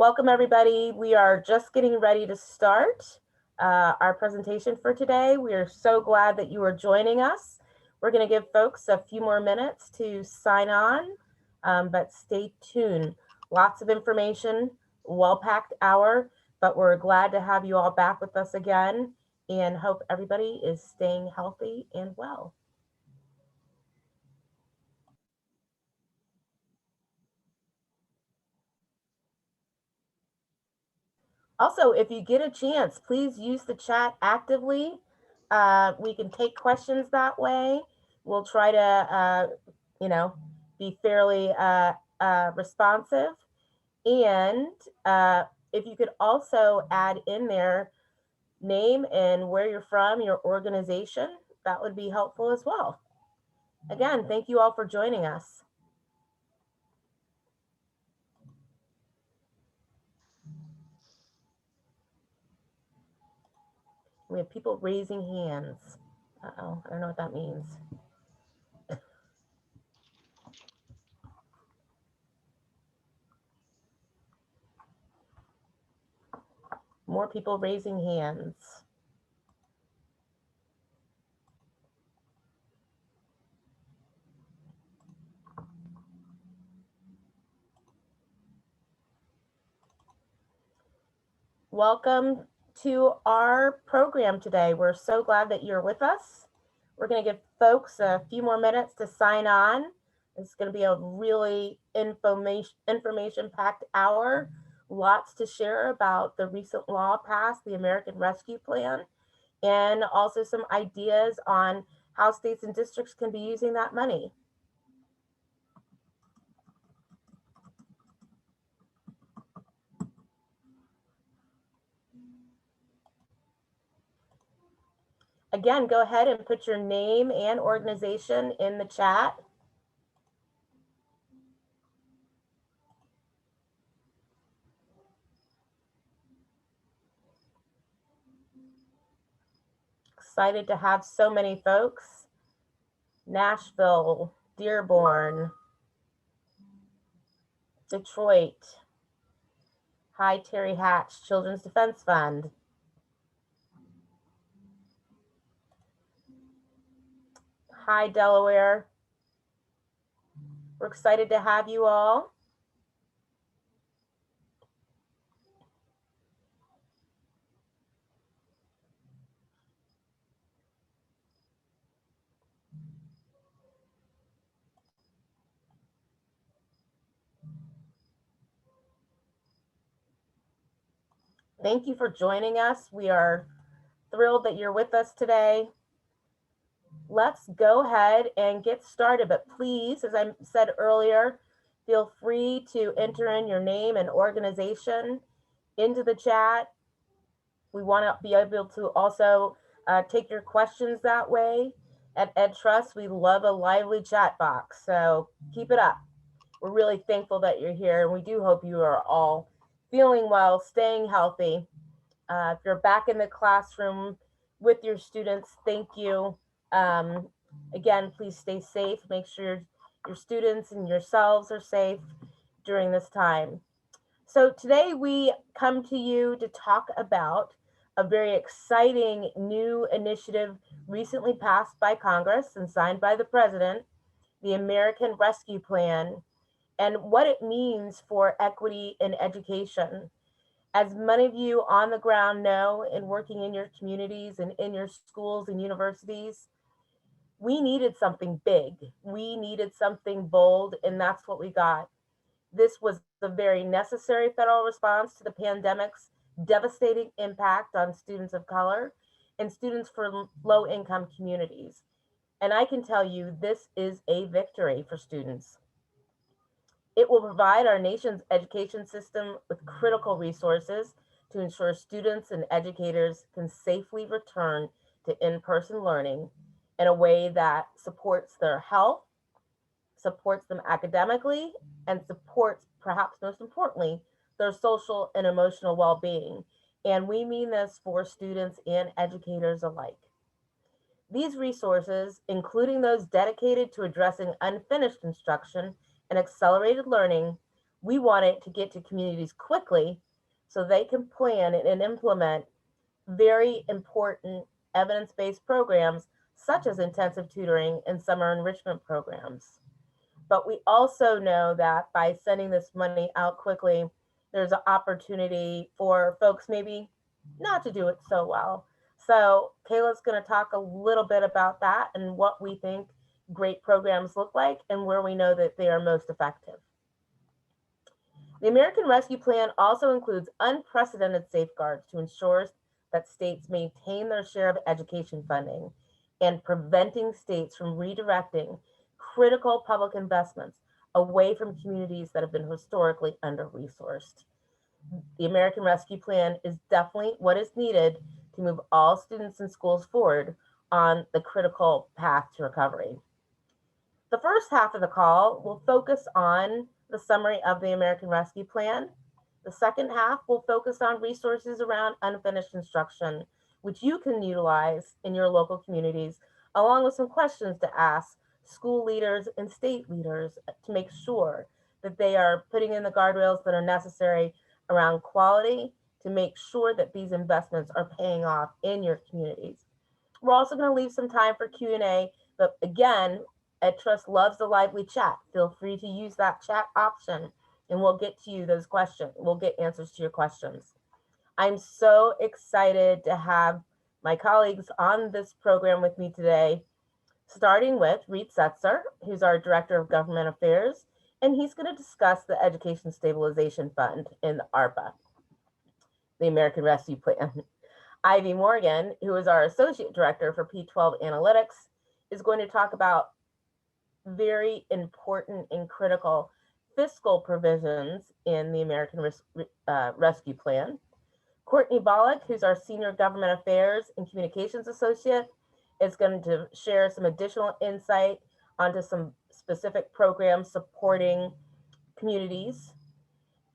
Welcome everybody. We are just getting ready to start our presentation for today. We are so glad that you are joining us. We're going to give folks a few more minutes to sign on, but stay tuned. Lots of information, well-packed hour, but we're glad to have you all back with us again and hope everybody is staying healthy and well. Also, if you get a chance, please use the chat actively. We can take questions that way. We'll try to, be fairly responsive. And if you could also add in there name and where you're from, your organization, that would be helpful as well. Again, thank you all for joining us. We have people raising hands. Uh-oh, I don't know what that means. More people raising hands. Welcome to our program today. We're so glad that you're with us. We're going to give folks a few more minutes to sign on. It's going to be a really information-packed hour. Lots to share about the recent law passed, the American Rescue Plan, and also some ideas on how states and districts can be using that money. Again, go ahead and put your name and organization in the chat. Excited to have so many folks. Nashville, Dearborn, Detroit. Hi, Terry Hatch, Children's Defense Fund. Hi, Delaware. We're excited to have you all. Thank you for joining us. We are thrilled that you're with us today. Let's go ahead and get started, but please, as I said earlier, feel free to enter in your name and organization into the chat. We want to be able to also take your questions that way. At EdTrust, we love a lively chat box, so keep it up. We're really thankful that you're here, and we do hope you are all feeling well, staying healthy. If you're back in the classroom with your students, thank you. Again, please stay safe. Make sure your students and yourselves are safe during this time. So today we come to you to talk about a very exciting new initiative recently passed by Congress and signed by the President, the American Rescue Plan, and what it means for equity in education. As many of you on the ground know, and working in your communities and in your schools and universities, we needed something big. We needed something bold, and that's what we got. This was the very necessary federal response to the pandemic's devastating impact on students of color and students from low-income communities. And I can tell you, this is a victory for students. It will provide our nation's education system with critical resources to ensure students and educators can safely return to in-person learning in a way that supports their health, supports them academically, and supports, perhaps most importantly, their social and emotional well-being. And we mean this for students and educators alike. These resources, including those dedicated to addressing unfinished instruction and accelerated learning, We want it to get to communities quickly so they can plan and implement very important evidence-based programs such as intensive tutoring and summer enrichment programs. But we also know that by sending this money out quickly, there's an opportunity for folks maybe not to do it so well. So Kayla's going to talk a little bit about that and what we think great programs look like and where we know that they are most effective. The American Rescue Plan also includes unprecedented safeguards to ensure that states maintain their share of education funding and preventing states from redirecting critical public investments away from communities that have been historically under-resourced. The American Rescue Plan is definitely what is needed to move all students and schools forward on the critical path to recovery. The first half of the call will focus on the summary of the American Rescue Plan. The second half will focus on resources around unfinished instruction, which you can utilize in your local communities, along with some questions to ask school leaders and state leaders to make sure that they are putting in the guardrails that are necessary around quality to make sure that these investments are paying off in your communities. We're also going to leave some time for Q&A, but again, EdTrust loves the lively chat. Feel free to use that chat option and we'll get to you those questions. We'll get answers to your questions. I'm so excited to have my colleagues on this program with me today, starting with Reed Setzer, who's our Director of Government Affairs, and he's going to discuss the Education Stabilization Fund in the ARPA, the American Rescue Plan. Ivy Morgan, who is our Associate Director for P12 Analytics, is going to talk about very important and critical fiscal provisions in the American Rescue Plan. Courtney Bollock, who's our Senior Government Affairs and Communications Associate, is going to share some additional insight onto some specific programs supporting communities.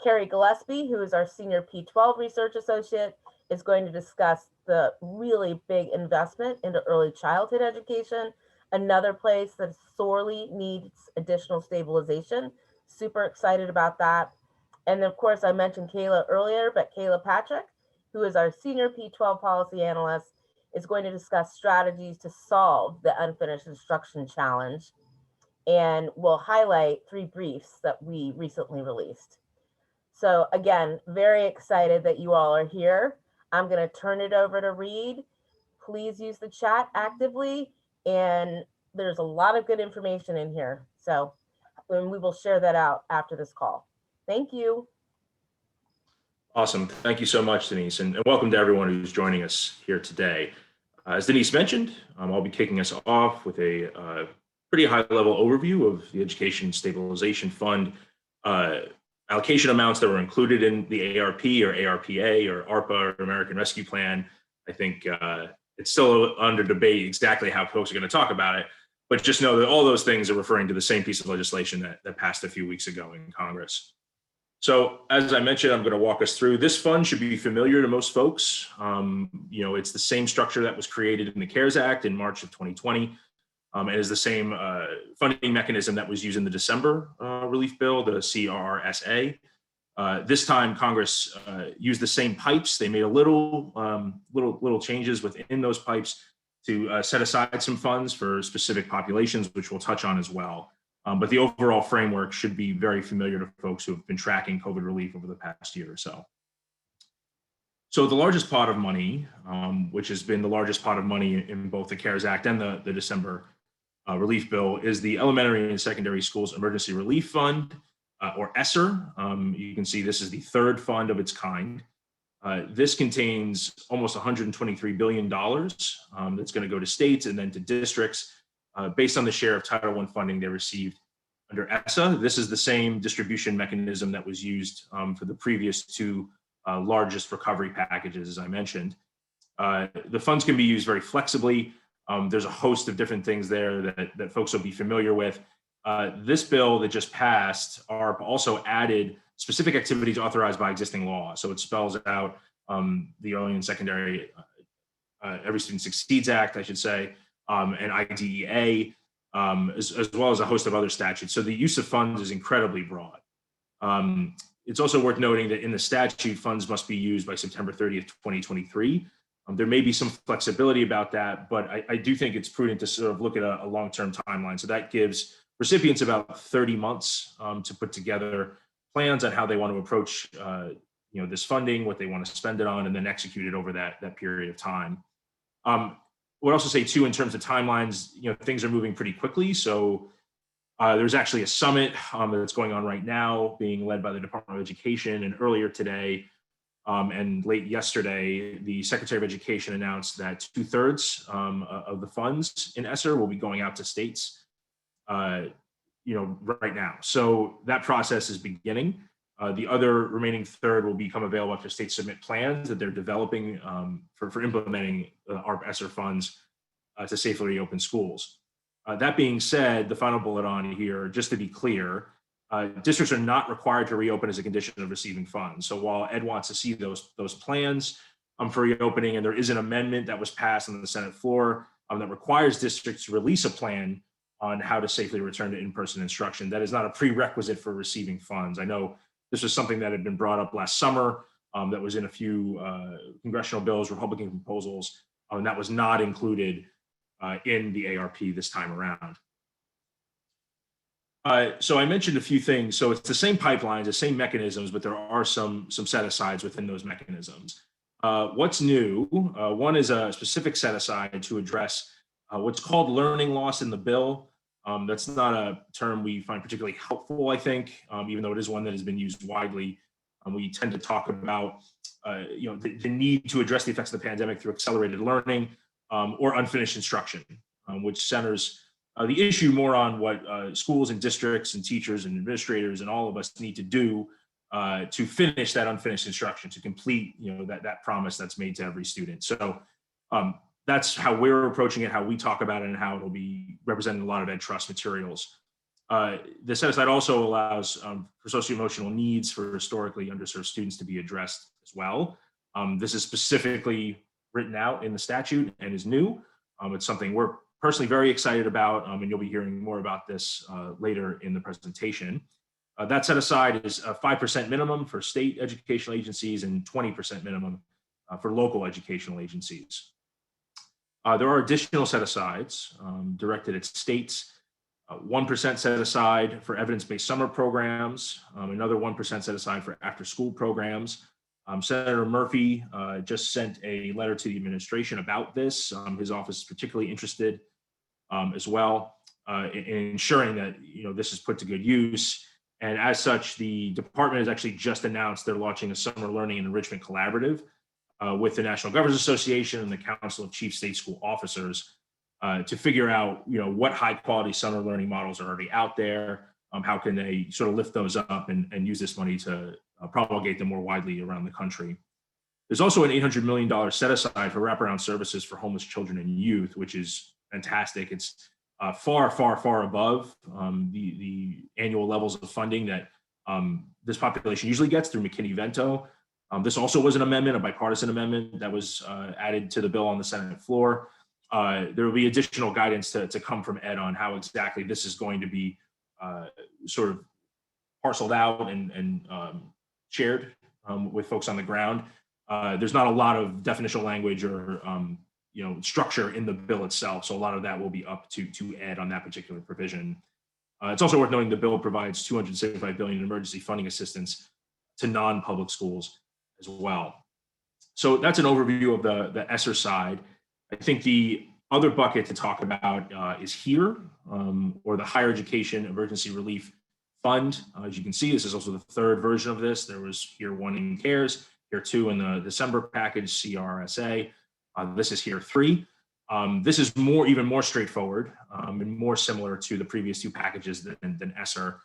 Carrie Gillespie, who is our Senior P12 Research Associate, is going to discuss the really big investment into early childhood education, another place that sorely needs additional stabilization. Super excited about that. And of course, I mentioned Kayla earlier, but Kayla Patrick, who is our Senior P12 Policy Analyst, is going to discuss strategies to solve the unfinished instruction challenge. And we'll highlight 3 briefs that we recently released. So again, very excited that you all are here. I'm going to turn it over to Reed. Please use the chat actively. And there's a lot of good information in here. So and we will share that out after this call. Thank you. Awesome. Thank you so much, Denise. And welcome to everyone who's joining us here today. As Denise mentioned, I'll be kicking us off with a pretty high-level overview of the Education Stabilization Fund allocation amounts that were included in the ARP or ARPA or ARPA or American Rescue Plan. I think it's still under debate exactly how folks are going to talk about it, but just know that all those things are referring to the same piece of legislation that passed a few weeks ago in Congress. So as I mentioned, I'm going to walk us through. This fund should be familiar to most folks. It's the same structure that was created in the CARES Act in March of 2020. And is the same funding mechanism that was used in the December relief bill, the CRRSA. This time, Congress used the same pipes. They made a little changes within those pipes to set aside some funds for specific populations, which we'll touch on as well. But the overall framework should be very familiar to folks who have been tracking COVID relief over the past year or so. So the largest pot of money, which has been the largest pot of money in both the CARES Act and the December relief bill, is the Elementary and Secondary Schools Emergency Relief Fund, or ESSER. You can see this is the 3rd fund of its kind. This contains almost $123 billion that's going to go to states and then to districts based on the share of Title I funding they received under ESSA. This is the same distribution mechanism that was used for the previous 2 largest recovery packages, as I mentioned. The funds can be used very flexibly. There's a host of different things there that folks will be familiar with. This bill that just passed, ARP, also added specific activities authorized by existing law. So it spells out the Early and Secondary Every Student Succeeds Act, I should say, and IDEA, as well as a host of other statutes. So the use of funds is incredibly broad. It's also worth noting that in the statute, funds must be used by September 30th, 2023. There may be some flexibility about that, but I do think it's prudent to sort of look at a long-term timeline. So that gives recipients about 30 months to put together plans on how they want to approach this funding, what they want to spend it on, and then execute it over that period of time. I would also say too, in terms of timelines, things are moving pretty quickly. So there's actually a summit that's going on right now, being led by the Department of Education. And earlier today and late yesterday, the Secretary of Education announced that 2/3 of the funds in ESSER will be going out to states, right now. So that process is beginning. The other remaining third will become available after states submit plans that they're developing for implementing ARP ESSER funds to safely reopen schools. That being said, the final bullet on here, just to be clear, districts are not required to reopen as a condition of receiving funds. So while Ed wants to see those plans for reopening, and there is an amendment that was passed on the Senate floor that requires districts to release a plan on how to safely return to in-person instruction, that is not a prerequisite for receiving funds. I know this was something that had been brought up last summer that was in a few congressional bills, Republican proposals, and that was not included in the ARP this time around. So I mentioned a few things. So it's the same pipelines, the same mechanisms, but there are some set-asides within those mechanisms. What's new? One is a specific set-aside to address what's called learning loss in the bill. That's not a term we find particularly helpful, I think, even though it is one that has been used widely. We tend to talk about the need to address the effects of the pandemic through accelerated learning or unfinished instruction, which centers the issue more on what schools and districts and teachers and administrators and all of us need to do to finish that unfinished instruction, to complete that promise that's made to every student. So that's how we're approaching it, how we talk about it, and how it'll be represented in a lot of Ed Trust materials. The set-aside also allows for socio-emotional needs for historically underserved students to be addressed as well. This is specifically written out in the statute and is new. It's something we're personally very excited about, and you'll be hearing more about this later in the presentation. That set aside is a 5% minimum for state educational agencies and 20% minimum for local educational agencies. There are additional set-asides directed at states, 1% set aside for evidence-based summer programs, another 1% set aside for after-school programs. Senator Murphy just sent a letter to the administration about this. His office is particularly interested as well in ensuring that this is put to good use. And as such, the department has actually just announced they're launching a summer learning and enrichment collaborative with the National Governors Association and the Council of Chief State School Officers to figure out what high quality summer learning models are already out there. How can they sort of lift those up and use this money to promulgate them more widely around the country. There's also an $800 million set aside for wraparound services for homeless children and youth, which is fantastic. It's far, far, far above the annual levels of funding that this population usually gets through McKinney-Vento. This also was an amendment, a bipartisan amendment that was added to the bill on the Senate floor. There will be additional guidance to come from Ed on how exactly this is going to be sort of parceled out and shared with folks on the ground. There's not a lot of definitional language or structure in the bill itself, so a lot of that will be up to Ed on that particular provision. It's also worth noting the bill provides $275 billion in emergency funding assistance to non-public schools as well. So that's an overview of the ESSER side. I think the other bucket to talk about is HERE, or the Higher Education Emergency Relief Fund. As you can see, this is also the third version of this. There was HERE 1 in CARES, HERE 2 in the December package, CRSA. This is HERE 3. This is even more straightforward and more similar to the previous two packages than ESSER.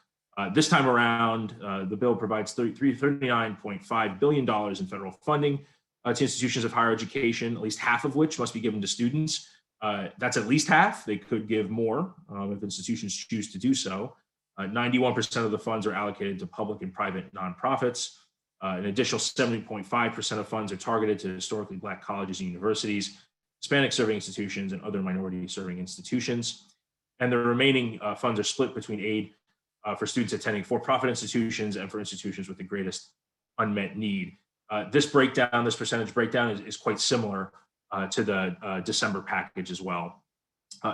This time around, the bill provides $39.5 billion in federal funding to institutions of higher education, at least half of which must be given to students. That's at least half. They could give more if institutions choose to do so. 91% of the funds are allocated to public and private nonprofits. An additional 70.5% of funds are targeted to historically Black colleges and universities, Hispanic serving institutions, and other minority serving institutions. And the remaining funds are split between aid for students attending for-profit institutions and for institutions with the greatest unmet need. This percentage breakdown is quite similar to the December package as well.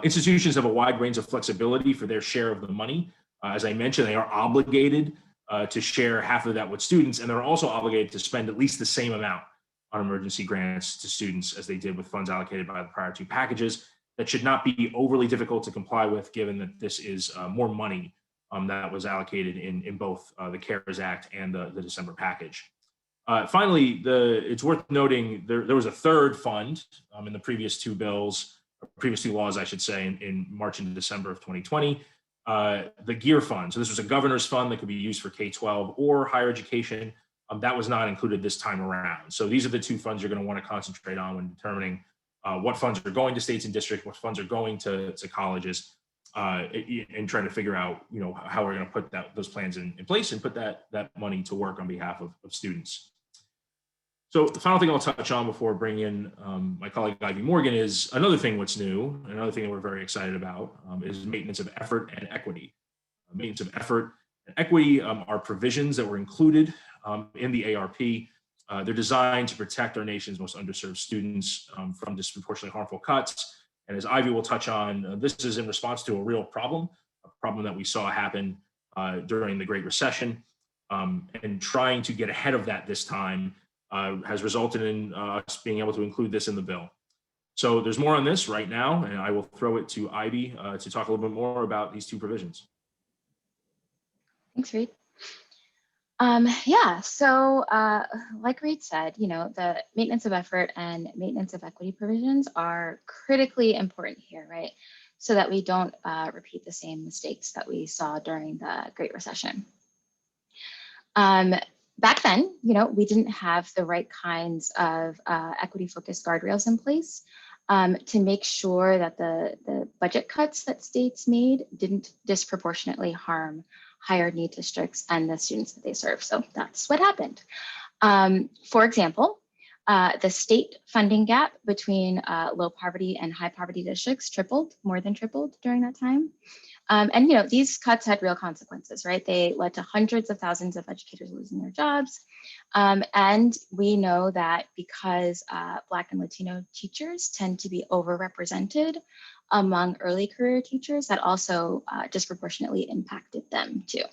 Institutions have a wide range of flexibility for their share of the money. As I mentioned, they are obligated to share half of that with students, and they're also obligated to spend at least the same amount on emergency grants to students as they did with funds allocated by the prior two packages. That should not be overly difficult to comply with, given that this is more money that was allocated in both the CARES Act and the December package. Finally, it's worth noting there was a third fund in the previous two laws, I should say, in March and December of 2020, the GEAR fund. So this was a governor's fund that could be used for K-12 or higher education. That was not included this time around. So these are the two funds you're going to want to concentrate on when determining what funds are going to states and districts, what funds are going to colleges, and trying to figure out, how we're going to put those plans in place and put that money to work on behalf of students. So the final thing I'll touch on before bringing in my colleague Ivy Morgan is another thing what's new, another thing that we're very excited about is maintenance of effort and equity. Maintenance of effort and equity are provisions that were included in the ARP. They're designed to protect our nation's most underserved students from disproportionately harmful cuts. And as Ivy will touch on, this is in response to a real problem, a problem that we saw happen during the Great Recession. And trying to get ahead of that this time has resulted in us being able to include this in the bill. So there's more on this right now, and I will throw it to Ivy to talk a little bit more about these two provisions. Thanks, Reed. Yeah, so like Reed said, the maintenance of effort and maintenance of equity provisions are critically important here, right? So that we don't repeat the same mistakes that we saw during the Great Recession. Back then, we didn't have the right kinds of equity-focused guardrails in place to make sure that the budget cuts that states made didn't disproportionately harm higher need districts and the students that they serve. So that's what happened. For example, the state funding gap between low poverty and high poverty districts more than tripled during that time. And these cuts had real consequences, right? They led to hundreds of thousands of educators losing their jobs. And we know that because Black and Latino teachers tend to be overrepresented among early career teachers, that also disproportionately impacted them too.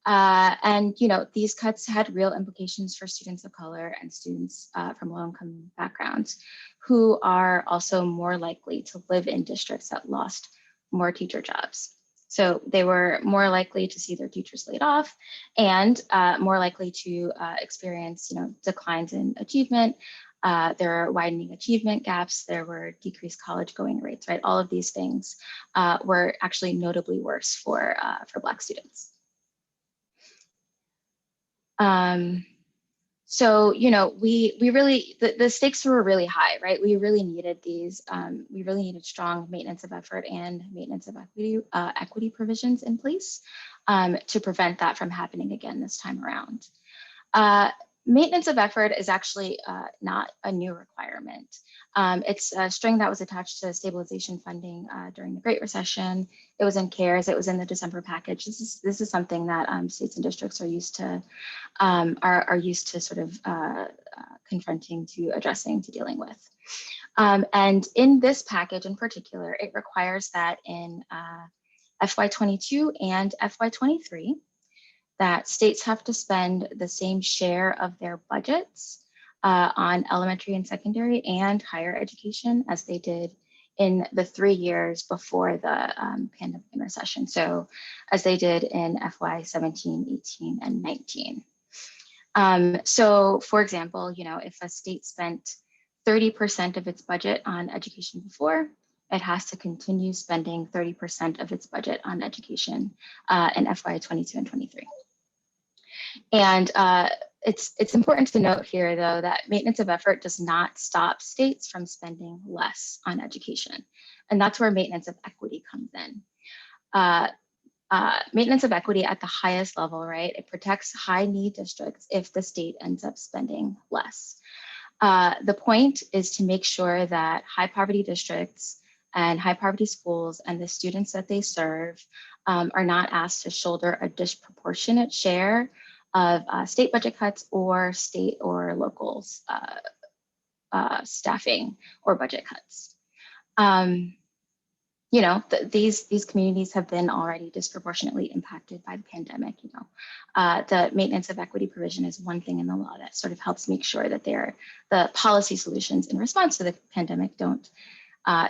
And these cuts had real implications for students of color and students from low-income backgrounds who are also more likely to live in districts that lost more teacher jobs. So they were more likely to see their teachers laid off and more likely to experience declines in achievement. There are widening achievement gaps. There were decreased college going rates, right? All of these things were actually notably worse for Black students. So, we really, the stakes were really high, right? We really needed these, we really needed strong maintenance of effort and maintenance of equity provisions in place to prevent that from happening again this time around. Maintenance of effort is actually not a new requirement. It's a string that was attached to stabilization funding during the Great Recession. It was in CARES. It was in the December package. This is something that states and districts are used to sort of confronting, to addressing, to dealing with. And in this package in particular, it requires that in FY22 and FY23, that states have to spend the same share of their budgets on elementary and secondary and higher education as they did in the 3 years before the pandemic and recession. So as they did in FY 17, 18, and 19. So for example, if a state spent 30% of its budget on education before, it has to continue spending 30% of its budget on education in FY 22 and 23. And it's important to note here, though, that maintenance of effort does not stop states from spending less on education. And that's where maintenance of equity comes in. Maintenance of equity at the highest level, right? It protects high need districts if the state ends up spending less. The point is to make sure that high poverty districts and high poverty schools and the students that they serve are not asked to shoulder a disproportionate share of state budget cuts or state or local staffing or budget cuts. You know, these communities have been already disproportionately impacted by the pandemic. You know, the maintenance of equity provision is one thing in the law that sort of helps make sure that the policy solutions in response to the pandemic don't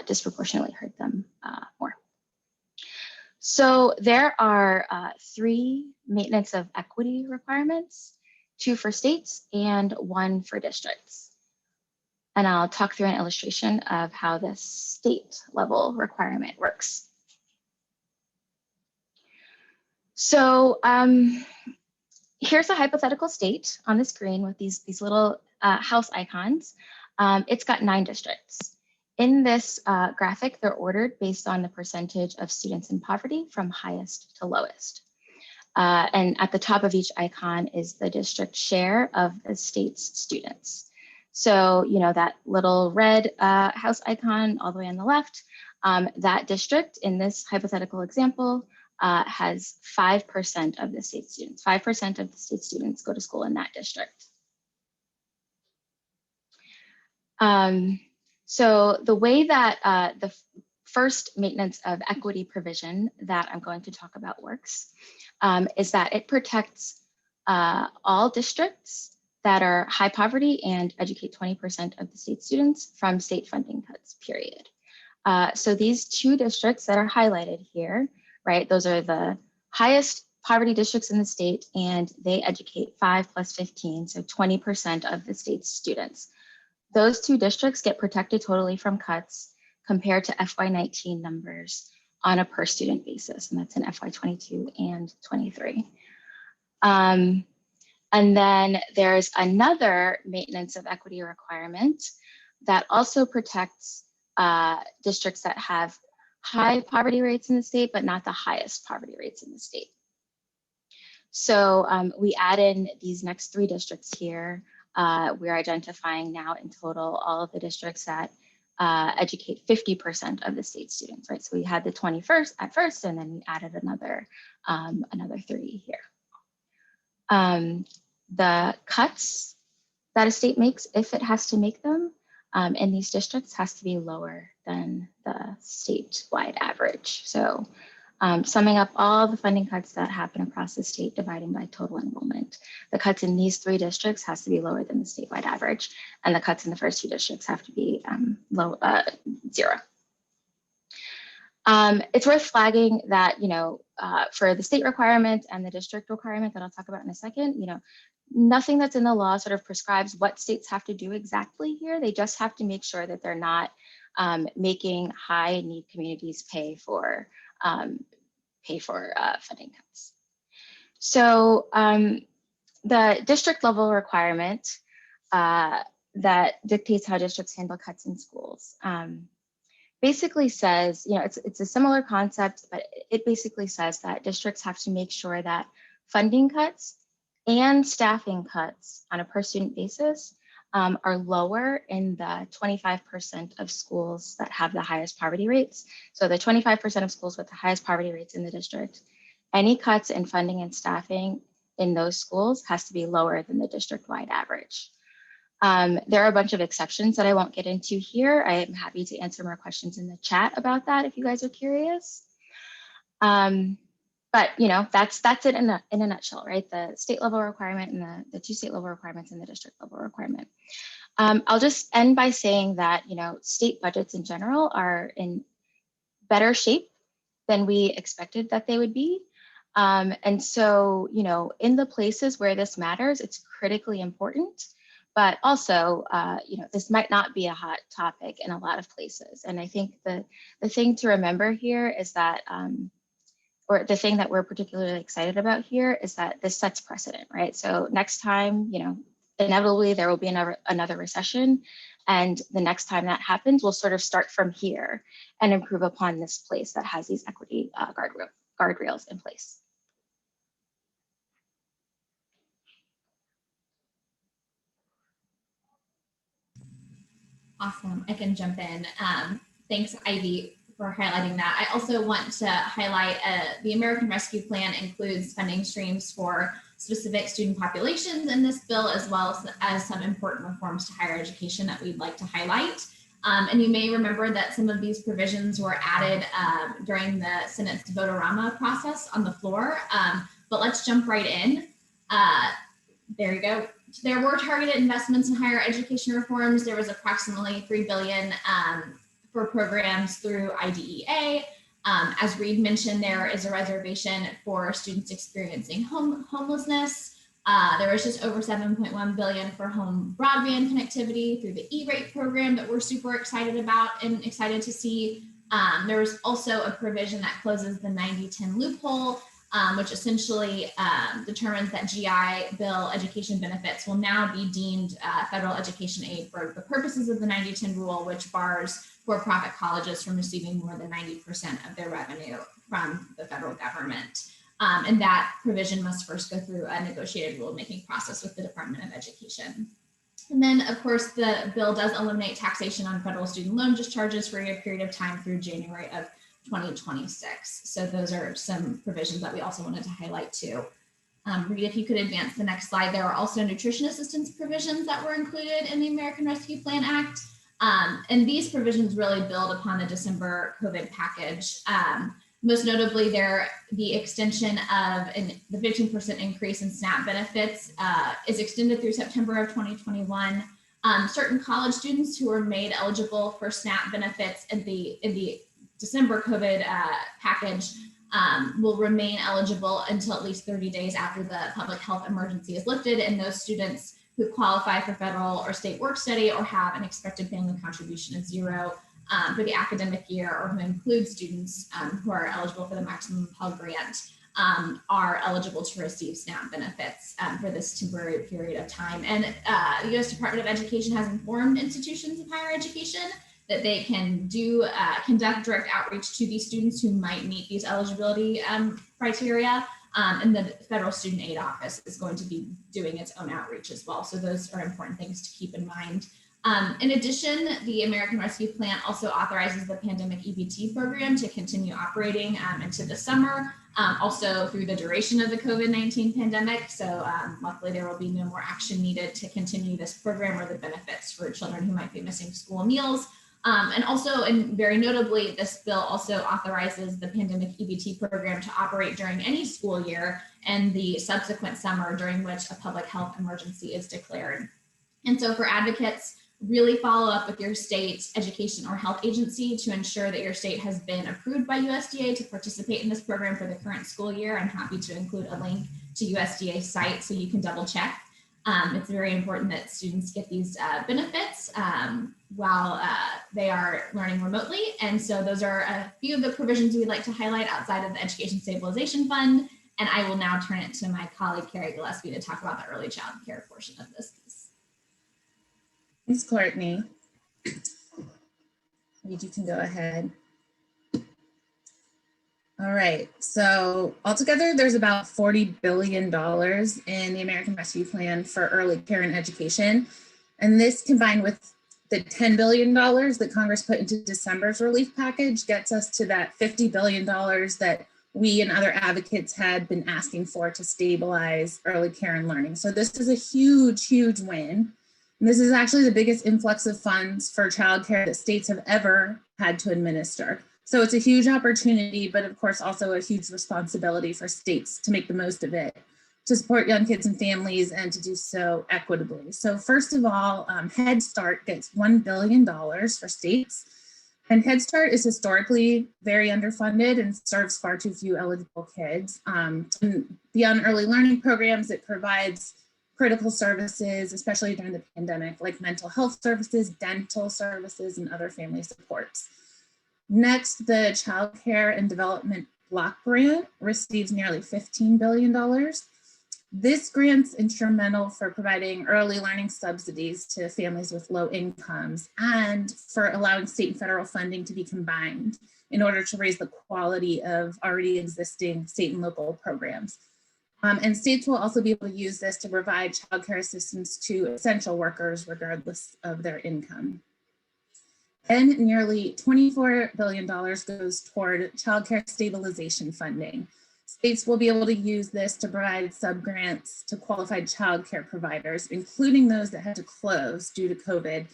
disproportionately hurt them more. So there are 3 maintenance of equity requirements, 2 for states and 1 for districts. And I'll talk through an illustration of how this state level requirement works. So here's a hypothetical state on the screen with these little house icons. It's got 9 districts. In this graphic, they're ordered based on the percentage of students in poverty from highest to lowest. And at the top of each icon is the district share of the state's students. So, you know, that little red house icon all the way on the left, that district in this hypothetical example has 5% of the state students. 5% of the state students go to school in that district. So the way that the first maintenance of equity provision that I'm going to talk about works is that it protects all districts that are high poverty and educate 20% of the state students from state funding cuts, period. So these 2 districts that are highlighted here, right, those are the highest poverty districts in the state, and they educate 5 plus 15, so 20% of the state's students. Those 2 districts get protected totally from cuts compared to FY19 numbers on a per student basis, and that's in FY22 and 23. And then there's another maintenance of equity requirement that also protects districts that have high poverty rates in the state, but not the highest poverty rates in the state. So we add in these next 3 districts here. We're identifying now in total all of the districts that educate 50% of the state students, right? So we had the 21st at first, and then we added another 3 here. The cuts that a state makes, if it has to make them in these districts, has to be lower than the statewide average. So summing up all the funding cuts that happen across the state, dividing by total enrollment, the cuts in these 3 districts has to be lower than the statewide average, and the cuts in the first 2 districts have to be 0. It's worth flagging that, you know, for the state requirement and the district requirement that I'll talk about in a second, you know, nothing that's in the law sort of prescribes what states have to do exactly here. They just have to make sure that they're not making high need communities pay for funding cuts. So the district level requirement that dictates how districts handle cuts in schools basically says, you know, it's a similar concept, but it basically says that districts have to make sure that funding cuts and staffing cuts on a per student basis are lower in the 25% of schools that have the highest poverty rates. So the 25% of schools with the highest poverty rates in the district, any cuts in funding and staffing in those schools has to be lower than the district-wide average. There are a bunch of exceptions that I won't get into here. I am happy to answer more questions in the chat about that if you guys are curious. But you know, that's it in a nutshell, right? The state level requirement and the 2 state level requirements and the district level requirement. I'll just end by saying that, you know, state budgets in general are in better shape than we expected that they would be. And so, you know, in the places where this matters, it's critically important. But also, you know, this might not be a hot topic in a lot of places. And I think the thing to remember here is that, or the thing that we're particularly excited about here is that this sets precedent, right? So next time, you know, inevitably there will be another recession. And the next time that happens, we'll sort of start from here and improve upon this place that has these equity guardrails in place. Awesome. I can jump in. Thanks, Ivy. for highlighting that. I also want to highlight the American Rescue Plan includes funding streams for specific student populations in this bill, as well as some important reforms to higher education that we'd like to highlight. And you may remember that some of these provisions were added during the Senate's vote-a-rama process on the floor, but let's jump right in. There you go. There were targeted investments in higher education reforms. There was approximately $3 billion for programs through IDEA. As Reed mentioned, there is a reservation for students experiencing homelessness. There was just over $7.1 billion for home broadband connectivity through the E-rate program that we're super excited about and excited to see. There was also a provision that closes the 90-10 loophole, which essentially determines that GI Bill education benefits will now be deemed federal education aid for the purposes of the 90-10 rule, which bars for-profit colleges from receiving more than 90% of their revenue from the federal government. And that provision must first go through a negotiated rulemaking process with the Department of Education. And then, of course, the bill does eliminate taxation on federal student loan discharges for a period of time through January of 2026. So those are some provisions that we also wanted to highlight too. Reed, if you could advance the next slide. There are also nutrition assistance provisions that were included in the American Rescue Plan Act. And these provisions really build upon the December COVID package. Most notably, the extension of the 15% increase in SNAP benefits is extended through September of 2021. Certain college students who were made eligible for SNAP benefits in the December COVID package will remain eligible until at least 30 days after the public health emergency is lifted, and those students who qualify for federal or state work study or have an expected family contribution of zero for the academic year, or who include students who are eligible for the maximum Pell Grant, are eligible to receive SNAP benefits for this temporary period of time. And the U.S. Department of Education has informed institutions of higher education that they can conduct direct outreach to these students who might meet these eligibility criteria. And the Federal Student Aid Office is going to be doing its own outreach as well. So those are important things to keep in mind. In addition, the American Rescue Plan also authorizes the Pandemic EBT program to continue operating into the summer, also through the duration of the COVID-19 pandemic. So luckily there will be no more action needed to continue this program or the benefits for children who might be missing school meals. And also, and very notably, this bill also authorizes the Pandemic EBT program to operate during any school year and the subsequent summer during which a public health emergency is declared. And so for advocates, really follow up with your state education or health agency to ensure that your state has been approved by USDA to participate in this program for the current school year. I'm happy to include a link to USDA's site so you can double check. It's very important that students get these benefits while they are learning remotely. And so those are a few of the provisions we'd like to highlight outside of the Education Stabilization Fund. And I will now turn it to my colleague, Carrie Gillespie, to talk about the early child care portion of this piece. Thanks, Courtney. You can go ahead. All right, so altogether, there's about $40 billion in the American Rescue Plan for early care and education. And this combined with the $10 billion that Congress put into December's relief package gets us to that $50 billion that we and other advocates had been asking for to stabilize early care and learning. So this is a huge, huge win. And this is actually the biggest influx of funds for childcare that states have ever had to administer. So it's a huge opportunity, but of course also a huge responsibility for states to make the most of it, to support young kids and families and to do so equitably. So first of all, Head Start gets $1 billion for states. And Head Start is historically very underfunded and serves far too few eligible kids. Beyond early learning programs, it provides critical services, especially during the pandemic, like mental health services, dental services, and other family supports. Next, the Child Care and Development Block Grant receives nearly $15 billion. This grant's instrumental for providing early learning subsidies to families with low incomes and for allowing state and federal funding to be combined in order to raise the quality of already existing state and local programs. And states will also be able to use this to provide childcare assistance to essential workers regardless of their income. And nearly $24 billion goes toward childcare stabilization funding. States will be able to use this to provide subgrants to qualified childcare providers, including those that had to close due to COVID.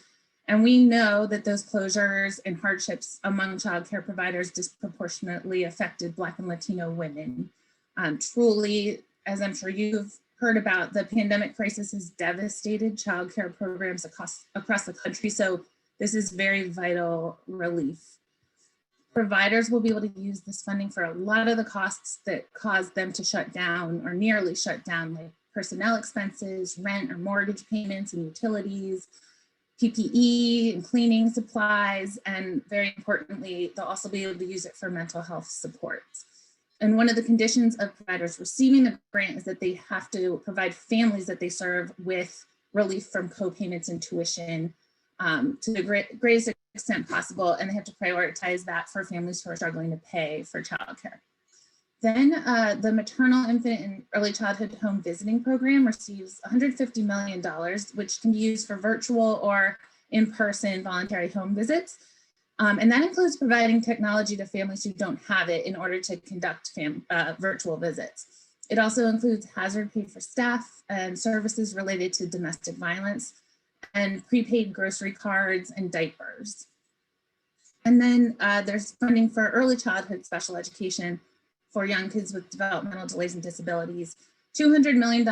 And we know that those closures and hardships among childcare providers disproportionately affected Black and Latino women. Truly, as I'm sure you've heard about, the pandemic crisis has devastated childcare programs across the country. So this is very vital relief. Providers will be able to use this funding for a lot of the costs that caused them to shut down or nearly shut down, like personnel expenses, rent or mortgage payments and utilities, PPE and cleaning supplies, and very importantly, they'll also be able to use it for mental health supports. And one of the conditions of providers receiving the grant is that they have to provide families that they serve with relief from co-payments and tuition to the greatest extent possible, and they have to prioritize that for families who are struggling to pay for childcare. Then the Maternal, Infant, and Early Childhood Home Visiting Program receives $150 million, which can be used for virtual or in-person voluntary home visits. And that includes providing technology to families who don't have it in order to conduct virtual visits. It also includes hazard pay for staff and services related to domestic violence, and prepaid grocery cards and diapers. And then there's funding for early childhood special education for young kids with developmental delays and disabilities. $200 million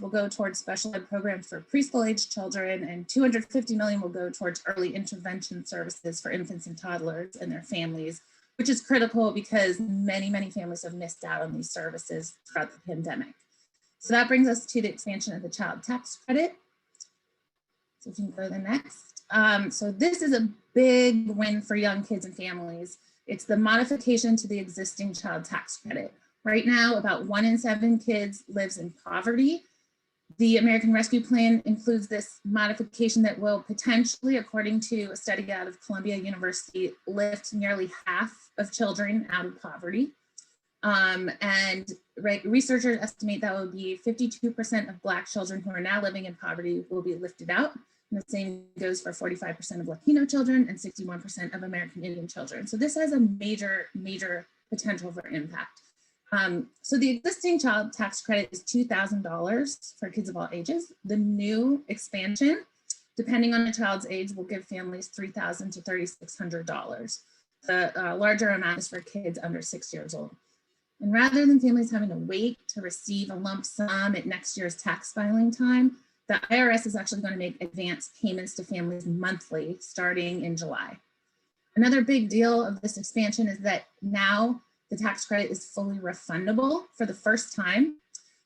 will go towards special ed programs for preschool age children, and $250 million will go towards early intervention services for infants and toddlers and their families, which is critical because many, many families have missed out on these services throughout the pandemic. So that brings us to the expansion of the child tax credit. So we can go to the next. So this is a big win for young kids and families. It's the modification to the existing child tax credit. Right now, about 1 in 7 kids lives in poverty. The American Rescue Plan includes this modification that will potentially, according to a study out of Columbia University, lift nearly half of children out of poverty. Researchers estimate that will be 52% of Black children who are now living in poverty will be lifted out. And the same goes for 45% of Latino children and 61% of American Indian children. So this has a major, major potential for impact. So the existing child tax credit is $2,000 for kids of all ages. The new expansion, depending on a child's age, will give families $3,000 to $3,600. The larger amount is for kids under 6 years old. And rather than families having to wait to receive a lump sum at next year's tax filing time, the IRS is actually going to make advance payments to families monthly starting in July. Another big deal of this expansion is that now the tax credit is fully refundable for the first time.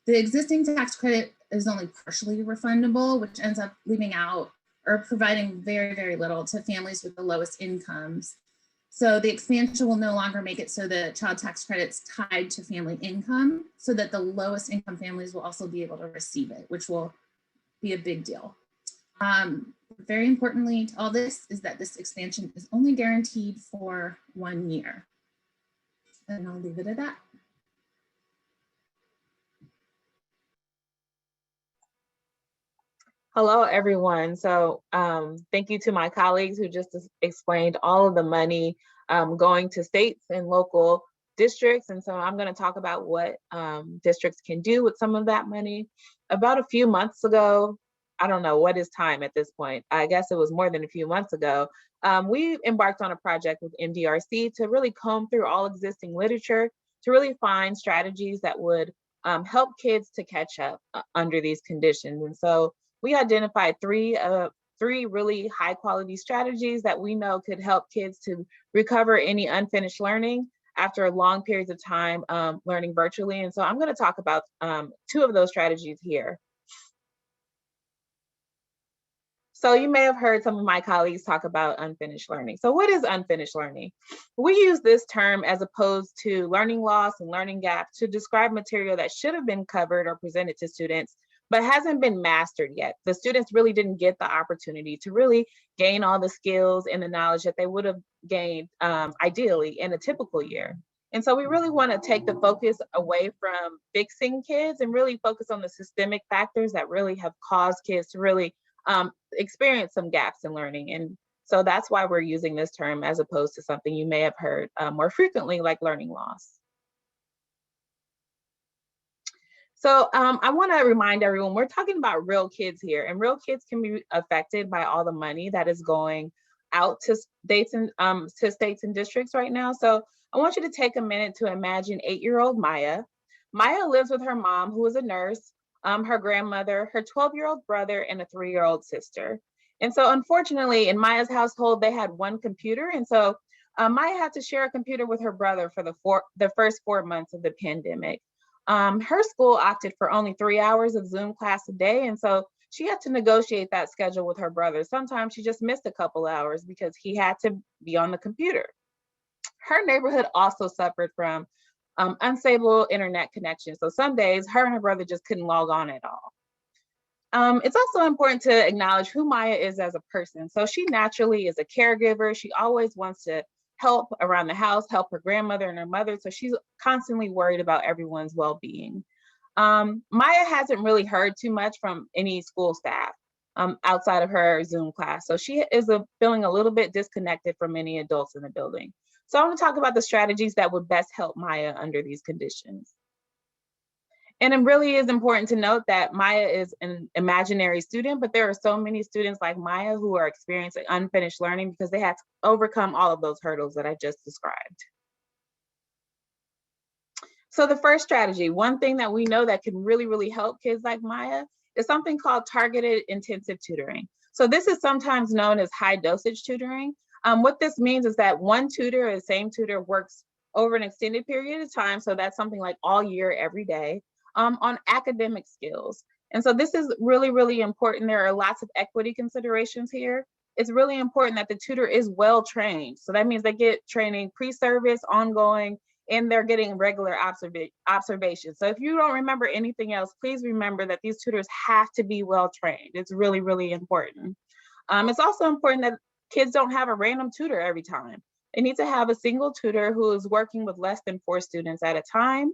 The existing tax credit is only partially refundable, which ends up leaving out or providing very, very little to families with the lowest incomes. So the expansion will no longer make it so the child tax credit's tied to family income, so that the lowest income families will also be able to receive it, which will be a big deal. Very importantly to all this is that this expansion is only guaranteed for 1 year. And I'll leave it at that. Hello, everyone. So thank you to my colleagues who just explained all of the money going to states and local districts. And so I'm going to talk about what districts can do with some of that money. About a few months ago, I don't know what is time at this point. I guess it was more than a few months ago. We embarked on a project with MDRC to really comb through all existing literature to really find strategies that would help kids to catch up under these conditions. And so we identified three really high quality strategies that we know could help kids to recover any unfinished learning after long periods of time learning virtually. And so I'm going to talk about 2 of those strategies here. So you may have heard some of my colleagues talk about unfinished learning. So what is unfinished learning? We use this term as opposed to learning loss and learning gaps to describe material that should have been covered or presented to students, but hasn't been mastered yet. The students really didn't get the opportunity to really gain all the skills and the knowledge that they would have gained ideally in a typical year. And so we really want to take the focus away from fixing kids and really focus on the systemic factors that really have caused kids to really experience some gaps in learning. And So that's why we're using this term as opposed to something you may have heard more frequently, like learning loss. So I want to remind everyone, we're talking about real kids here, and real kids can be affected by all the money that is going out to states and districts right now. So I want you to take a minute to imagine 8-year-old Maya. Maya lives with her mom, who is a nurse, her grandmother, her 12-year-old brother, and a 3-year-old sister. And so unfortunately, in Maya's household, they had one computer. And so Maya had to share a computer with her brother for the first 4 months of the pandemic. Her school opted for only 3 hours of Zoom class a day. And so she had to negotiate that schedule with her brother. Sometimes she just missed a couple hours because he had to be on the computer. Her neighborhood also suffered from unstable internet connection. So some days her and her brother just couldn't log on at all. It's also important to acknowledge who Maya is as a person. So she naturally is a caregiver. She always wants to help around the house, help her grandmother and her mother. So she's constantly worried about everyone's well-being. Maya hasn't really heard too much from any school staff outside of her Zoom class. So she is feeling a little bit disconnected from many adults in the building. So I want to talk about the strategies that would best help Maya under these conditions. And it really is important to note that Maya is an imaginary student, but there are so many students like Maya who are experiencing unfinished learning because they had to overcome all of those hurdles that I just described. So the first strategy, one thing that we know that can really, really help kids like Maya is something called targeted intensive tutoring. So this is sometimes known as high dosage tutoring. What this means is that one tutor, the same tutor, works over an extended period of time. So that's something like all year, every day. On academic skills. And so this is really, really important. There are lots of equity considerations here. It's really important that the tutor is well trained. So that means they get training pre-service, ongoing, and they're getting regular observations. So if you don't remember anything else, please remember that these tutors have to be well trained. It's really, really important. It's also important that kids don't have a random tutor every time. They need to have a single tutor who is working with less than 4 students at a time.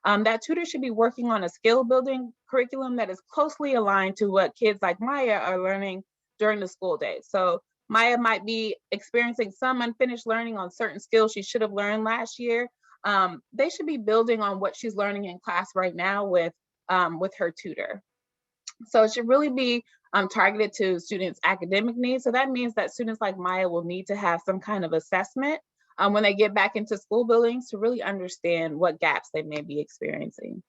That tutor should be working on a skill building curriculum that is closely aligned to what kids like Maya are learning during the school day. So Maya might be experiencing some unfinished learning on certain skills she should have learned last year. They should be building on what she's learning in class right now with her tutor. So it should really be targeted to students' academic needs. So that means that students like Maya will need to have some kind of assessment when they get back into school buildings to really understand what gaps they may be experiencing.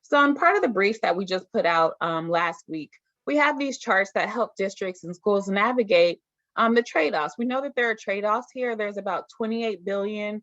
So in part of the brief that we just put out last week, we have these charts that help districts and schools navigate the trade-offs. We know that there are trade-offs here. There's about $28 billion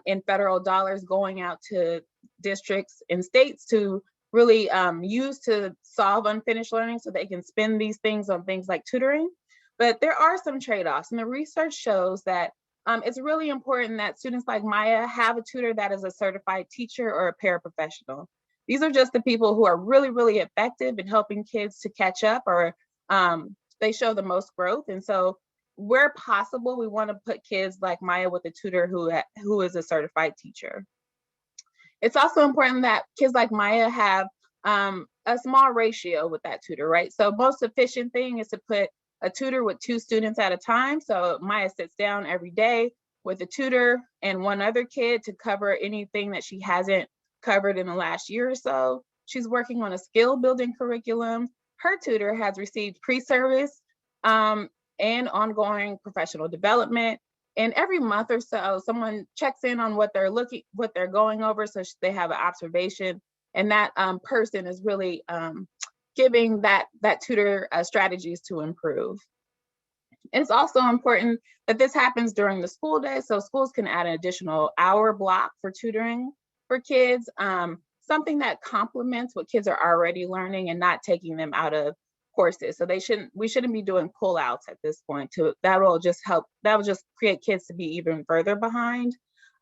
in federal dollars going out to districts and states to really use to solve unfinished learning so they can spend these things on things like tutoring. But there are some trade-offs, and the research shows that it's really important that students like Maya have a tutor that is a certified teacher or a paraprofessional. These are just the people who are really, really effective in helping kids to catch up, or they show the most growth. And so where possible, we want to put kids like Maya with a tutor who is a certified teacher. It's also important that kids like Maya have a small ratio with that tutor, right? So most efficient thing is to put a tutor with 2 students at a time. So Maya sits down every day with a tutor and one other kid to cover anything that she hasn't covered in the last year or so. She's working on a skill building curriculum. Her tutor has received pre-service and ongoing professional development. And every month or so, someone checks in on what they're going over, so they have an observation. And that person is really giving that tutor strategies to improve. It's also important that this happens during the school day, so schools can add an additional hour block for tutoring for kids, something that complements what kids are already learning and not taking them out of courses. So we shouldn't be doing pullouts at this point. That will just create kids to be even further behind.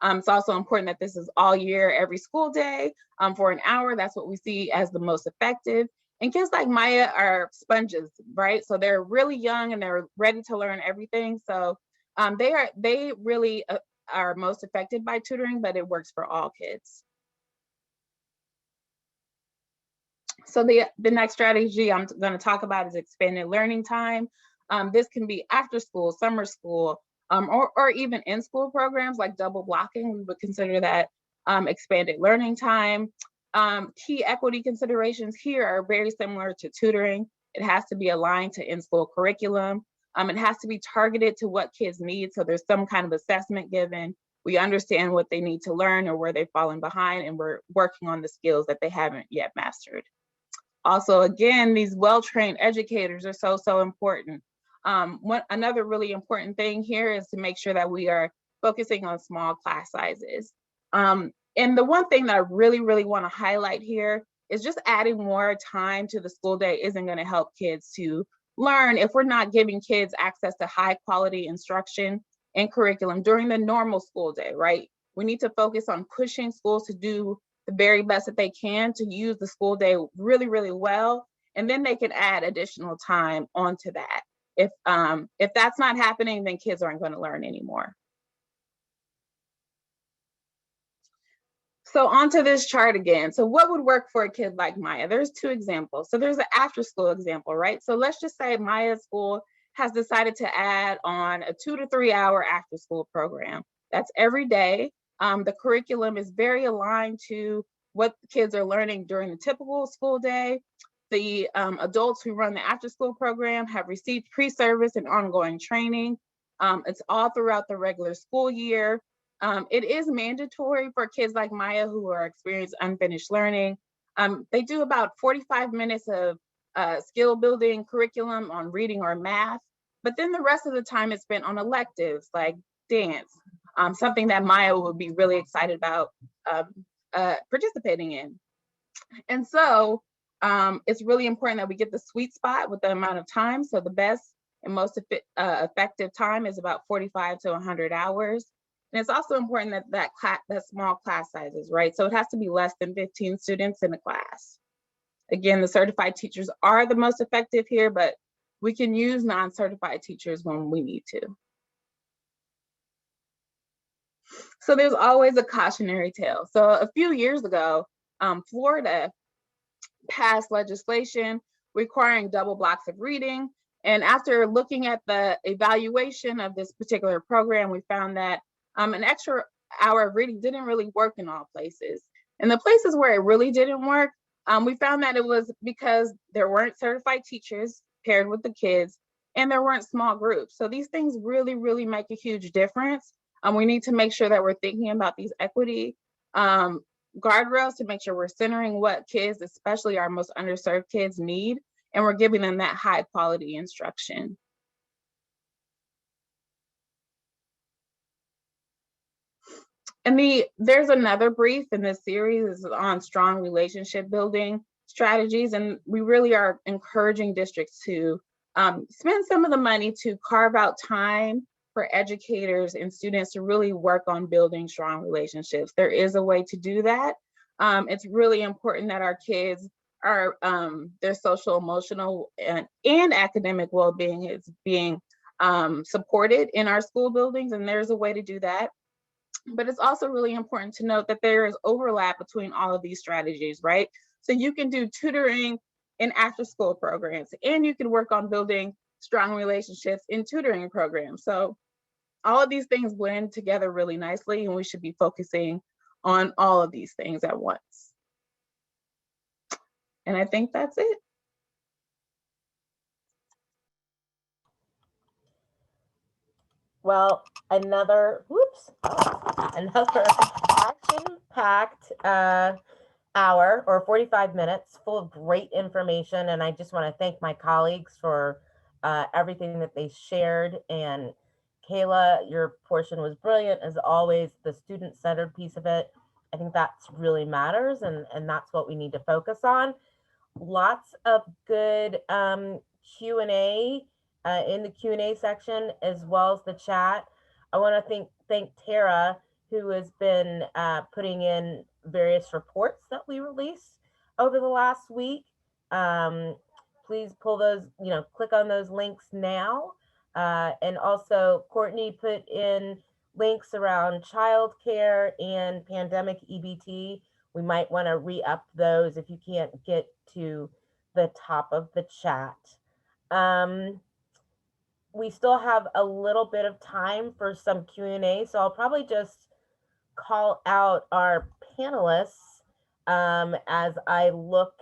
It's also important that this is all year, every school day for an hour. That's what we see as the most effective. And kids like Maya are sponges, right? So they're really young and they're ready to learn everything. So they really are most affected by tutoring, but it works for all kids. So the next strategy I'm going to talk about is expanded learning time. This can be after school, summer school, or even in-school programs like double blocking. We would consider that expanded learning time. Key equity considerations here are very similar to tutoring. It has to be aligned to in-school curriculum. It has to be targeted to what kids need. So there's some kind of assessment given. We understand what they need to learn or where they've fallen behind, and we're working on the skills that they haven't yet mastered. Also, again, these well-trained educators are so important. Another really important thing here is to make sure that we are focusing on small class sizes. And the one thing that I really want to highlight here is just adding more time to the school day isn't going to help kids to learn if we're not giving kids access to high quality instruction and curriculum during the normal school day, right? We need to focus on pushing schools to do the very best that they can to use the school day really well, and then they can add additional time onto that. If that's not happening, then kids aren't going to learn anymore. So onto this chart again. So what would work for a kid like Maya? There's two examples. So there's an after school example, right? So let's just say Maya's school has decided to add on a 2 to 3 hour after school program. That's every day. The curriculum is very aligned to what kids are learning during the typical school day. The adults who run the after school program have received pre-service and ongoing training. It's all throughout the regular school year. It is mandatory for kids like Maya who are experiencing unfinished learning. They do about 45 minutes of skill building curriculum on reading or math, but then the rest of the time is spent on electives like dance, something that Maya would be really excited about participating in. And so it's really important that we get the sweet spot with the amount of time. So the best and most effective time is about 45 to 100 hours. And it's also important that small class sizes, right? So it has to be less than 15 students in a class. Again, the certified teachers are the most effective here, but we can use non-certified teachers when we need to. So there's always a cautionary tale. So a few years ago, Florida passed legislation requiring double blocks of reading. And after looking at the evaluation of this particular program, we found that an extra hour of reading didn't really work in all places. And the places where it really didn't work, we found that it was because there weren't certified teachers paired with the kids, and there weren't small groups. So these things really make a huge difference. We need to make sure that we're thinking about these equity guardrails to make sure we're centering what kids, especially our most underserved kids, need, and we're giving them that high quality instruction. And there's another brief in this series on strong relationship building strategies, and we really are encouraging districts to spend some of the money to carve out time for educators and students to really work on building strong relationships. There is a way to do that. It's really important that our kids are, their social, emotional, and academic well-being is being supported in our school buildings, and there's a way to do that. But it's also really important to note that there is overlap between all of these strategies, right? So you can do tutoring in after-school programs, and you can work on building strong relationships in tutoring programs. So all of these things blend together really nicely, and we should be focusing on all of these things at once. And I think that's it. Well, another action-packed hour or 45 minutes full of great information. And I just want to thank my colleagues for everything that they shared. And Kayla, your portion was brilliant as always, the student-centered piece of it. I think that's really matters, and that's what we need to focus on. Lots of good Q&A in the Q&A section, as well as the chat. I want to thank Tara, who has been putting in various reports that we released over the last week. Please pull those, click on those links now. And also Courtney put in links around childcare and pandemic EBT. We might want to re-up those if you can't get to the top of the chat. we still have a little bit of time for some Q&A, so I'll probably just call out our panelists as I look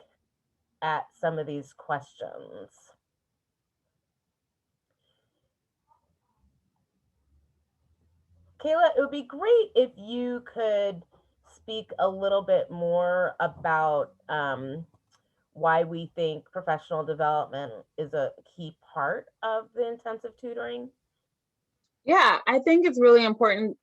at some of these questions. Kayla, it would be great if you could speak a little bit more about why we think professional development is a key part of the intensive tutoring. Yeah, I think it's really important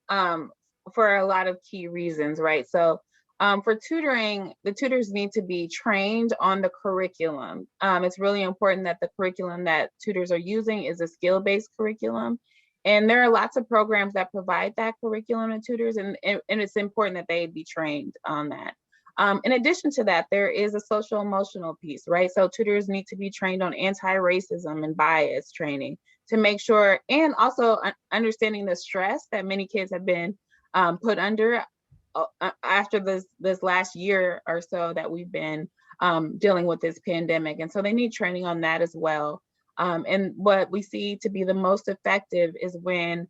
for a lot of key reasons, right? So for tutoring, the tutors need to be trained on the curriculum. It's really important that the curriculum that tutors are using is a skill-based curriculum. And there are lots of programs that provide that curriculum to tutors, and it's important that they be trained on that. In addition to that, there is a social emotional piece, right? So tutors need to be trained on anti-racism and bias training to make sure, and also understanding the stress that many kids have been put under after this last year or so that we've been dealing with this pandemic. And so they need training on that as well. And what we see to be the most effective is when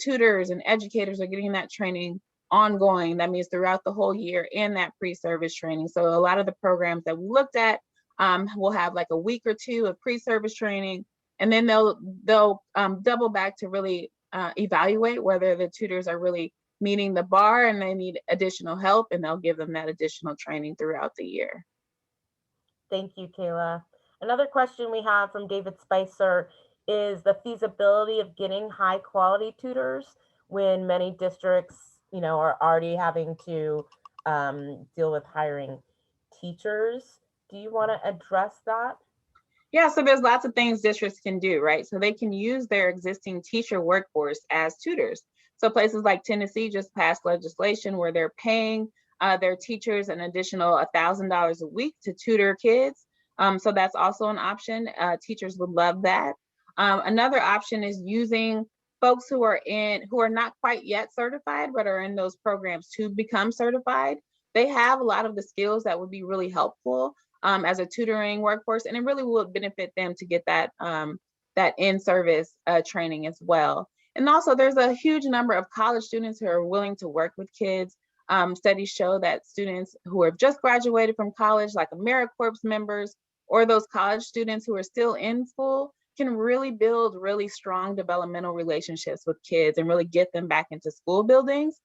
tutors and educators are getting that training ongoing. That means throughout the whole year, and that pre-service training. So a lot of the programs that we looked at will have like a week or two of pre-service training, and then they'll double back to really evaluate whether the tutors are really meeting the bar and they need additional help, and they'll give them that additional training throughout the year. Thank you, Kayla. Another question we have from David Spicer is the feasibility of getting high quality tutors when many districts, are already having to deal with hiring teachers. Do you want to address that? Yeah, so there's lots of things districts can do, right? So they can use their existing teacher workforce as tutors. So places like Tennessee just passed legislation where they're paying their teachers an additional $1,000 a week to tutor kids. So that's also an option. Teachers would love that. Another option is using folks who are not quite yet certified, but are in those programs to become certified. They have a lot of the skills that would be really helpful as a tutoring workforce, and it really would benefit them to get that that in-service training as well. And also, there's a huge number of college students who are willing to work with kids. Studies show that students who have just graduated from college, like AmeriCorps members, or those college students who are still in school, can really build really strong developmental relationships with kids and really get them back into school buildings.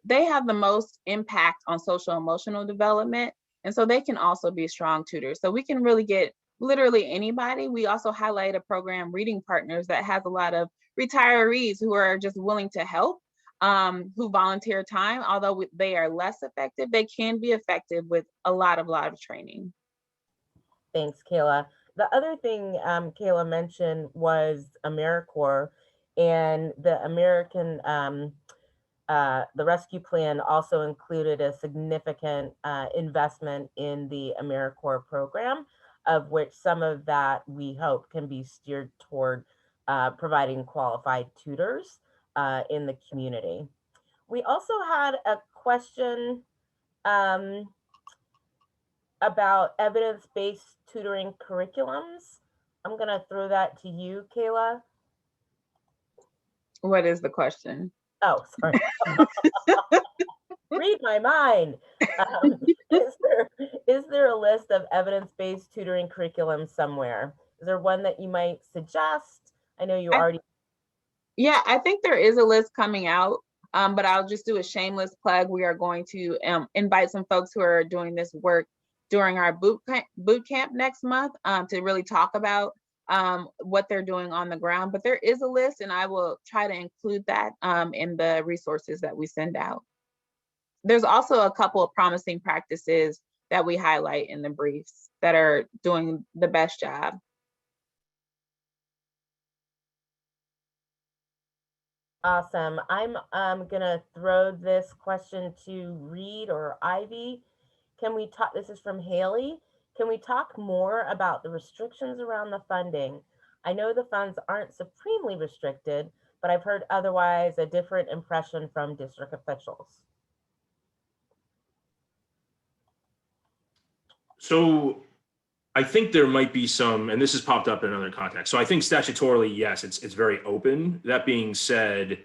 They have the most impact on social emotional development. And so they can also be strong tutors. So we can really get literally anybody. We also highlight a program, Reading Partners, that has a lot of retirees who are just willing to help, who volunteer time. Although they are less effective, they can be effective with a lot of training. Thanks, Kayla. The other thing Kayla mentioned was AmeriCorps, and the the rescue plan also included a significant investment in the AmeriCorps program, of which some of that we hope can be steered toward providing qualified tutors in the community. We also had a question about evidence-based tutoring curriculums. I'm going to throw that to you, Kayla. What is the question? Oh, sorry. Read my mind. Is there a list of evidence-based tutoring curriculums somewhere? Is there one that you might suggest? I know you already. Yeah, I think there is a list coming out, but I'll just do a shameless plug. We are going to invite some folks who are doing this work during our boot camp next month to really talk about what they're doing on the ground. But there is a list, and I will try to include that in the resources that we send out. There's also a couple of promising practices that we highlight in the briefs that are doing the best job. Awesome. I'm gonna throw this question to Reed or Ivy. Can we talk, this is from Haley. Can we talk more about the restrictions around the funding? I know the funds aren't supremely restricted, but I've heard otherwise, a different impression from district officials. So I think there might be some, and this has popped up in other contexts. So I think statutorily, yes, it's very open. That being said,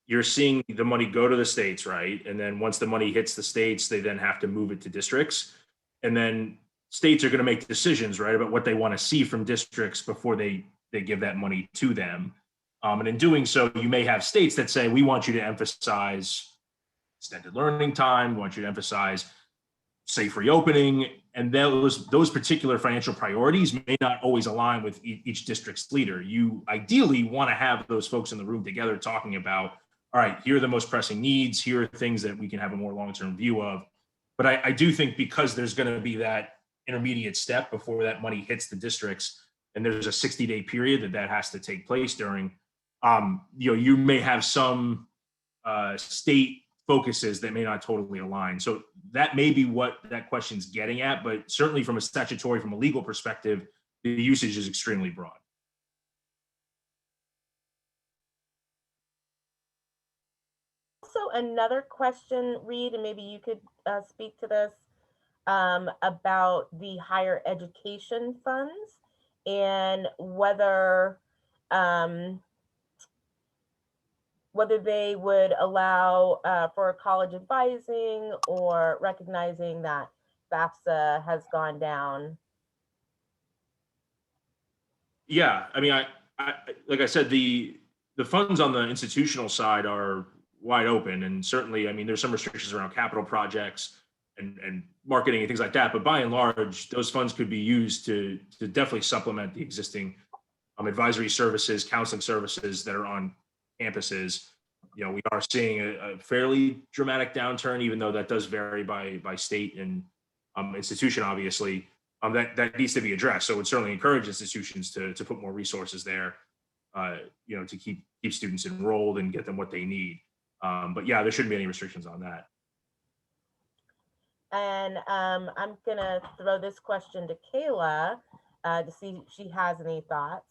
you're seeing the money go to the states, right? And then once the money hits the states, they then have to move it to districts. And then states are going to make decisions, right, about what they want to see from districts before they give that money to them. And in doing so, you may have states that say, we want you to emphasize extended learning time, we want you to emphasize safe reopening, and those particular financial priorities may not always align with each district's leader. You ideally want to have those folks in the room together talking about, all right, here are the most pressing needs, here are things that we can have a more long-term view of. But I do think because there's going to be that intermediate step before that money hits the districts, and there's a 60-day period that has to take place during, you may have some state focuses that may not totally align. So that may be what that question's getting at, but certainly from a statutory, from a legal perspective, the usage is extremely broad. Also, another question, Reed, and maybe you could speak to this, about the higher education funds and whether whether they would allow for college advising or recognizing that FAFSA has gone down. Yeah, I mean, I like I said, the funds on the institutional side are wide open, and certainly, I mean, there's some restrictions around capital projects and marketing and things like that. But by and large, those funds could be used to definitely supplement the existing advisory services, counseling services that are on campuses. We are seeing a fairly dramatic downturn, even though that does vary by state and institution, obviously. That needs to be addressed. So it would certainly encourage institutions to put more resources there, to keep students enrolled and get them what they need. But yeah, there shouldn't be any restrictions on that. And I'm gonna throw this question to Kayla to see if she has any thoughts.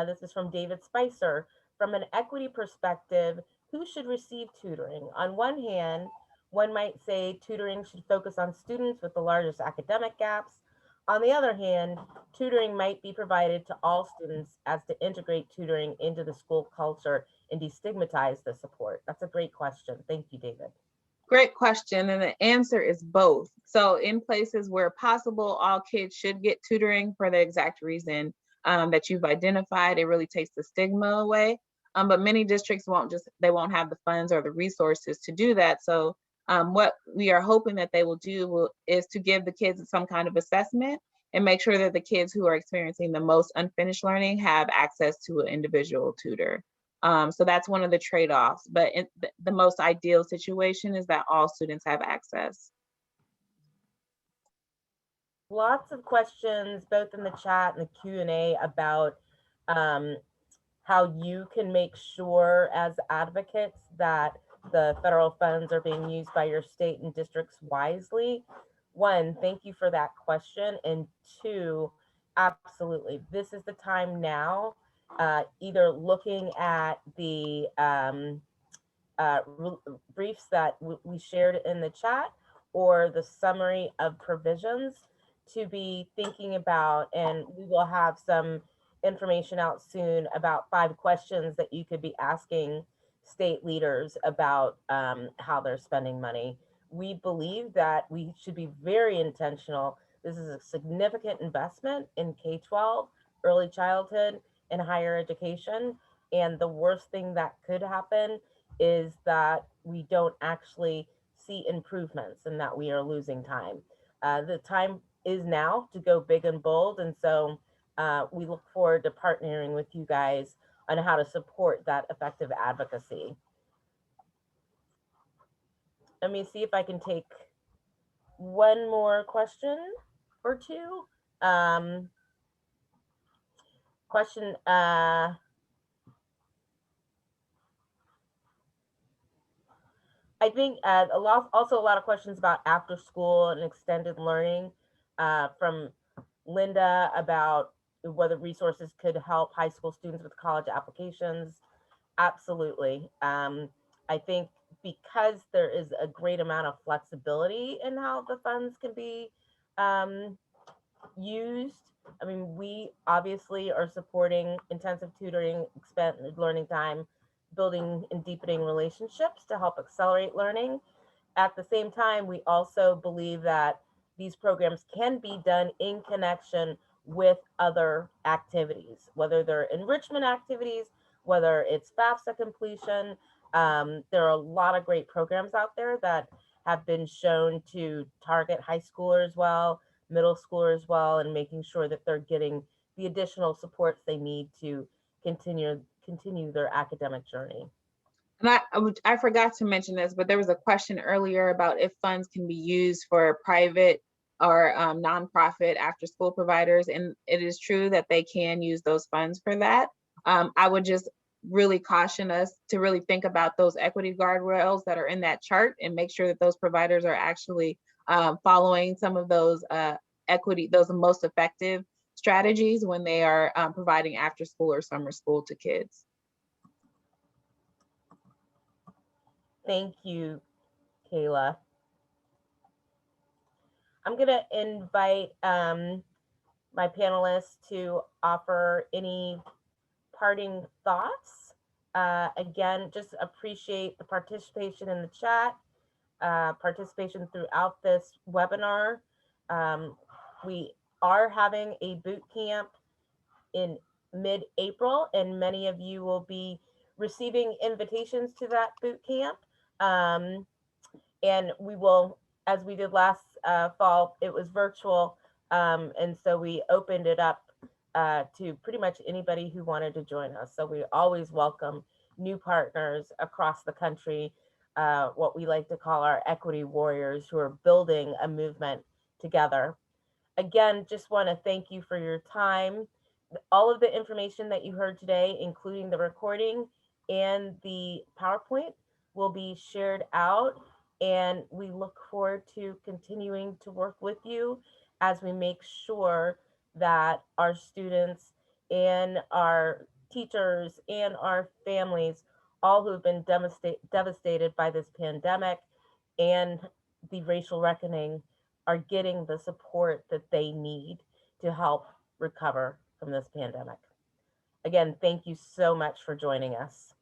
This is from David Spicer. From an equity perspective, who should receive tutoring? On one hand, one might say tutoring should focus on students with the largest academic gaps. On the other hand, tutoring might be provided to all students as to integrate tutoring into the school culture and destigmatize the support. That's a great question. Thank you, David. Great question, and the answer is both. So in places where possible, all kids should get tutoring for the exact reason that you've identified. It really takes the stigma away. But many districts won't have the funds or the resources to do that. So what we are hoping that they will do is to give the kids some kind of assessment and make sure that the kids who are experiencing the most unfinished learning have access to an individual tutor. So that's one of the trade-offs, but the most ideal situation is that all students have access. Lots of questions, both in the chat and the Q&A, about how you can make sure as advocates that the federal funds are being used by your state and districts wisely. One, thank you for that question. And two, absolutely, this is the time now, either looking at the briefs that we shared in the chat or the summary of provisions to be thinking about, and we will have some information out soon about 5 questions that you could be asking state leaders about how they're spending money. We believe that we should be very intentional. This is a significant investment in K-12, early childhood, and higher education. And the worst thing that could happen is that we don't actually see improvements and that we are losing time. The time is now to go big and bold. And so we look forward to partnering with you guys on how to support that effective advocacy. Let me see if I can take one more question or two. Question, I think also a lot of questions about after school and extended learning from Linda about whether resources could help high school students with college applications. Absolutely. I think because there is a great amount of flexibility in how the funds can be used. I mean, we obviously are supporting intensive tutoring, expanded learning time, building and deepening relationships to help accelerate learning. At the same time, we also believe that these programs can be done in connection with other activities, whether they're enrichment activities, whether it's FAFSA completion. There are a lot of great programs out there that have been shown to target high schoolers well, middle schoolers well, and making sure that they're getting the additional supports they need to continue their academic journey. And I forgot to mention this, but there was a question earlier about if funds can be used for private or nonprofit after school providers. And it is true that they can use those funds for that. I would just really caution us to really think about those equity guardrails that are in that chart and make sure that those providers are actually following some of those those most effective strategies when they are providing after school or summer school to kids. Thank you, Kayla. I'm going to invite my panelists to offer any parting thoughts. Again, just appreciate the participation in the chat, participation throughout this webinar. We are having a boot camp in mid-April, and many of you will be receiving invitations to that boot camp. And we will, as we did last fall, it was virtual. And so we opened it up to pretty much anybody who wanted to join us. So we always welcome new partners across the country, what we like to call our equity warriors who are building a movement together. Again, just want to thank you for your time. All of the information that you heard today, including the recording and the PowerPoint, will be shared out. And we look forward to continuing to work with you as we make sure that our students and our teachers and our families, all who have been devastated by this pandemic and the racial reckoning, are getting the support that they need to help recover from this pandemic. Again, thank you so much for joining us.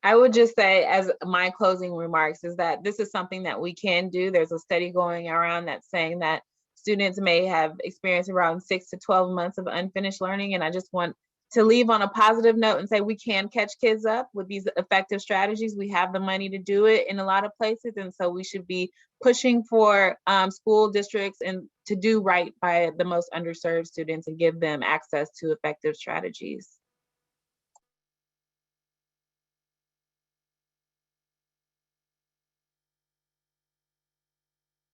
I would just say, as my closing remarks, is that this is something that we can do. There's a study going around that's saying that students may have experienced around 6 to 12 months of unfinished learning. And I just want to leave on a positive note and say we can catch kids up with these effective strategies. We have the money to do it in a lot of places. And so we should be pushing for school districts and to do right by the most underserved students and give them access to effective strategies.